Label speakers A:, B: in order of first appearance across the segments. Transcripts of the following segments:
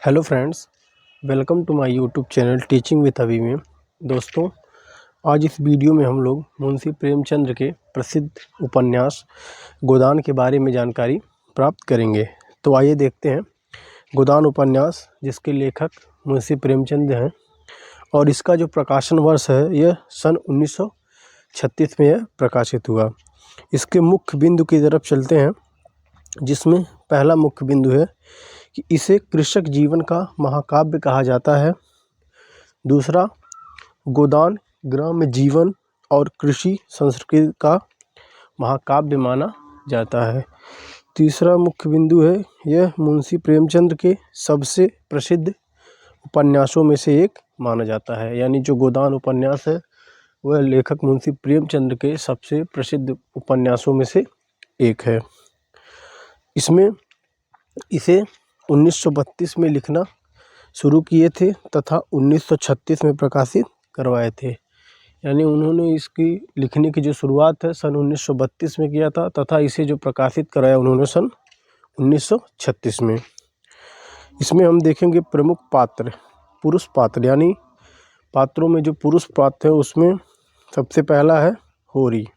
A: Hello friends, welcome to my YouTube channel teaching with Abhi में। दोस्तों, आज इस वीडियो में हम लोग मुंशी प्रेमचंद के प्रसिद्ध उपन्यास गोदान के बारे में जानकारी प्राप्त करेंगे। तो आइए देखते हैं गोदान उपन्यास, जिसके लेखक मुंशी प्रेमचंद हैं और इसका जो प्रकाशन वर्ष है यह सन 1936 में यह प्रकाशित हुआ। इसके मुख्य बिंदु की तरफ चलते हैं, जिसमें पहला मुख्य बिंदु है कि इसे कृषक जीवन का महाकाव्य कहा जाता है। दूसरा, गोदान ग्राम्य जीवन और कृषि संस्कृति का महाकाव्य माना जाता है। तीसरा मुख्य बिंदु है, यह मुंशी प्रेमचंद के सबसे प्रसिद्ध उपन्यासों में से एक माना जाता है। यानी जो गोदान उपन्यास है वह लेखक मुंशी प्रेमचंद के सबसे प्रसिद्ध उपन्यासों में से एक है। इसे 1932 में लिखना शुरू किए थे तथा 1936 में प्रकाशित करवाए थे। यानी उन्होंने इसकी लिखने की जो शुरुआत है सन 1932 में किया था तथा इसे जो प्रकाशित कराया उन्होंने सन 1936 में। इसमें हम देखेंगे प्रमुख पात्र, पुरुष पात्र, यानी पात्रों में जो पुरुष पात्र है उसमें सबसे पहला है होरी।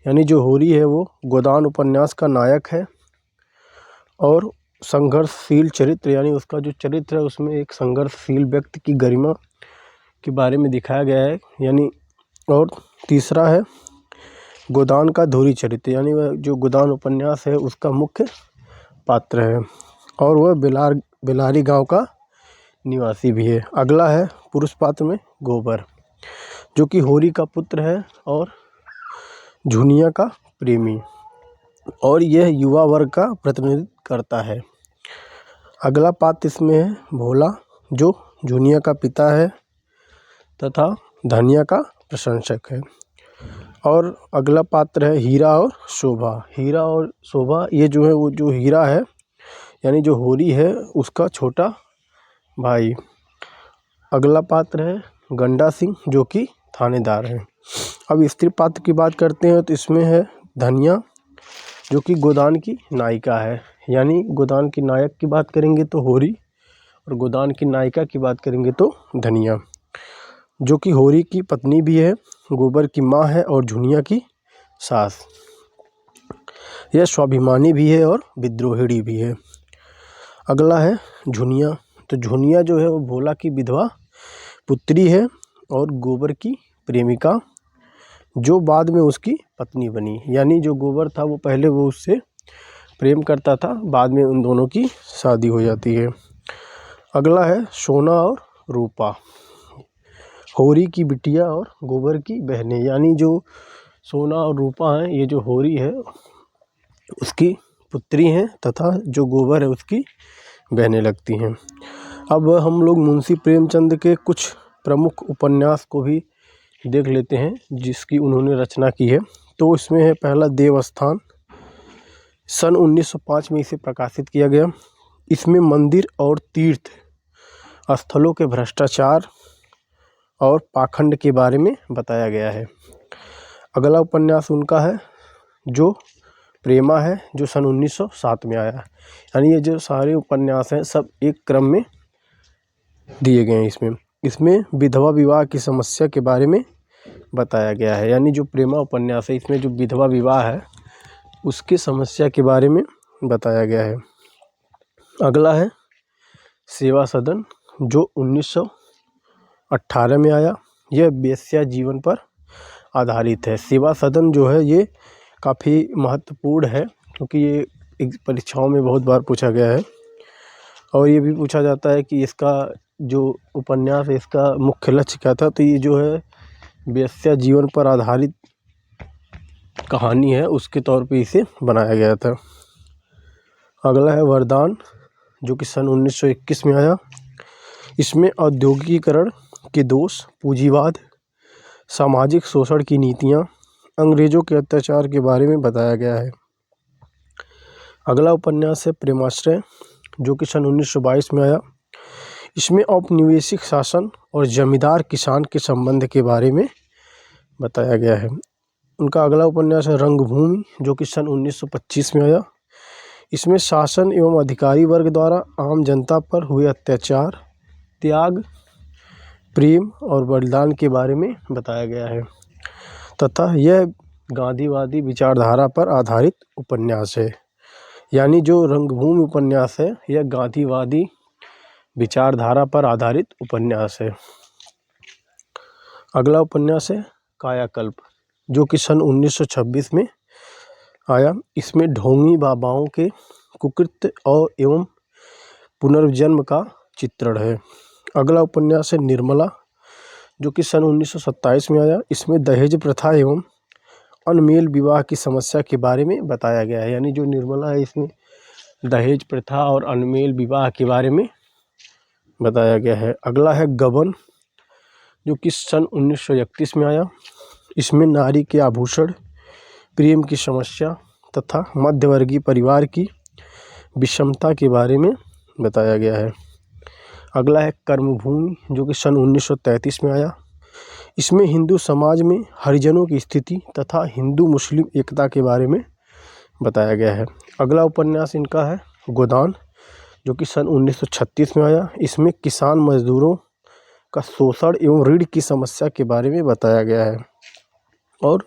A: यानी जो होरी है वो गोदान उपन्यास का नायक है और संघर्षशील चरित्र, यानी उसका जो चरित्र है उसमें एक संघर्षशील व्यक्ति की गरिमा के बारे में दिखाया गया है। यानी और तीसरा है गोदान का धुरी चरित्र, यानी वह जो गोदान उपन्यास है उसका मुख्य पात्र है और वह बेलारी गांव का निवासी भी है। अगला है पुरुष पात्र में गोबर, जो कि होरी का पुत्र है और झुनिया का प्रेमी, और यह युवा वर्ग का प्रतिनिधित्व करता है। अगला पात्र इसमें है भोला, जो झुनिया का पिता है तथा धनिया का प्रशंसक है। और अगला पात्र है हीरा और शोभा। हीरा और शोभा ये जो है वो जो हीरा है यानी जो होरी है उसका छोटा भाई। अगला पात्र है गंडा सिंह, जो कि थानेदार है। अब स्त्री पात्र की बात करते हैं तो इसमें है धनिया, जो कि गोदान की नायिका है। यानी गोदान की नायक की बात करेंगे तो होरी और गोदान की नायिका की बात करेंगे तो धनिया, जो कि होरी की पत्नी भी है, गोबर की माँ है और झुनिया की सास। यह स्वाभिमानी भी है और विद्रोहिणी भी है। अगला है झुनिया। तो झुनिया जो है वो भोला की विधवा पुत्री है और गोबर की प्रेमिका, जो बाद में उसकी पत्नी बनी। यानी जो गोबर था वो पहले वो उससे प्रेम करता था, बाद में उन दोनों की शादी हो जाती है। अगला है सोना और रूपा, होरी की बिटिया और गोबर की बहनें। यानी जो सोना और रूपा हैं ये जो होरी है उसकी पुत्री हैं तथा जो गोबर है उसकी बहनें लगती हैं। अब हम लोग मुंशी प्रेमचंद के कुछ प्रमुख उपन्यास को भी देख लेते हैं जिसकी उन्होंने रचना की है। तो इसमें है पहला देवस्थान, सन 1905 में इसे प्रकाशित किया गया। इसमें मंदिर और तीर्थ स्थलों के भ्रष्टाचार और पाखंड के बारे में बताया गया है। अगला उपन्यास उनका है जो प्रेमा है, जो सन 1907 में आया। यानी ये जो सारे उपन्यास हैं सब एक क्रम में दिए गए हैं। इसमें विधवा विवाह की समस्या के बारे में बताया गया है। यानी जो प्रेमा उपन्यास है इसमें जो विधवा विवाह है उसकी समस्या के बारे में बताया गया है। अगला है सेवा सदन, जो 1918 में आया। यह वेश्या जीवन पर आधारित है। सेवा सदन जो है ये काफ़ी महत्वपूर्ण है क्योंकि ये परीक्षाओं में बहुत बार पूछा गया है और ये भी पूछा जाता है कि इसका जो उपन्यास है इसका मुख्य लक्ष्य क्या था। तो ये जो है वेश्या जीवन पर आधारित कहानी है, उसके तौर पे इसे बनाया गया था। अगला है वरदान, जो कि सन 1921 में आया। इसमें औद्योगिकीकरण के दोष, पूंजीवाद, सामाजिक शोषण की नीतियाँ, अंग्रेजों के अत्याचार के बारे में बताया गया है। अगला उपन्यास है प्रेमाश्रय, जो कि सन 1922 में आया। इसमें औपनिवेशिक शासन और जमींदार किसान के संबंध के बारे में बताया गया है। उनका अगला उपन्यास है रंगभूमि, जो कि सन 1925 में आया। इसमें शासन एवं अधिकारी वर्ग द्वारा आम जनता पर हुए अत्याचार, त्याग, प्रेम और बलिदान के बारे में बताया गया है तथा यह गांधीवादी विचारधारा पर आधारित उपन्यास है। यानी जो रंगभूमि उपन्यास है यह गांधीवादी विचारधारा पर आधारित उपन्यास है। अगला उपन्यास है कायाकल्प, जो कि सन 1926 में आया। इसमें ढोंगी बाबाओं के कुकृत्य और एवं पुनर्जन्म का चित्रण है। अगला उपन्यास है निर्मला, जो कि सन 1927 में आया। इसमें दहेज प्रथा एवं अनमेल विवाह की समस्या के बारे में बताया गया है। यानी जो निर्मला है इसमें दहेज प्रथा और अनमेल विवाह के बारे में बताया गया है। अगला है गबन, जो कि सन 1931 में आया। इसमें नारी के आभूषण, प्रेम की समस्या तथा मध्यवर्गीय परिवार की विषमता के बारे में बताया गया है। अगला है कर्मभूमि, जो कि सन 1933 में आया। इसमें हिंदू समाज में हरिजनों की स्थिति तथा हिंदू मुस्लिम एकता के बारे में बताया गया है। अगला उपन्यास इनका है गोदान, जो कि सन 1936 में आया। इसमें किसान मजदूरों का शोषण एवं ऋण की समस्या के बारे में बताया गया है और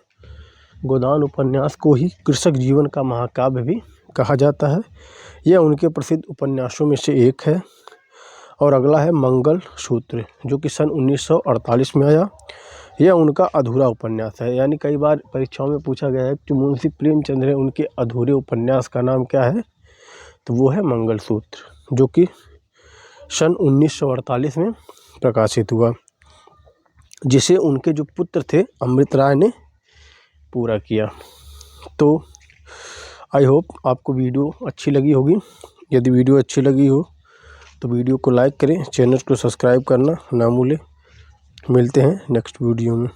A: गोदान उपन्यास को ही कृषक जीवन का महाकाव्य भी कहा जाता है। यह उनके प्रसिद्ध उपन्यासों में से एक है। और अगला है मंगल सूत्र, जो कि सन 1948 में आया। यह उनका अधूरा उपन्यास है। यानी कई बार परीक्षाओं में पूछा गया है कि मुंशी प्रेमचंद है उनके अधूरे उपन्यास का नाम क्या है, तो वो है मंगल सूत्र, जो कि सन 1948 में प्रकाशित हुआ, जिसे उनके जो पुत्र थे अमृत राय ने पूरा किया। तो आई होप आपको वीडियो अच्छी लगी होगी। यदि वीडियो अच्छी लगी हो तो वीडियो को लाइक करें, चैनल को सब्सक्राइब करना ना भूलें। मिलते हैं नेक्स्ट वीडियो में।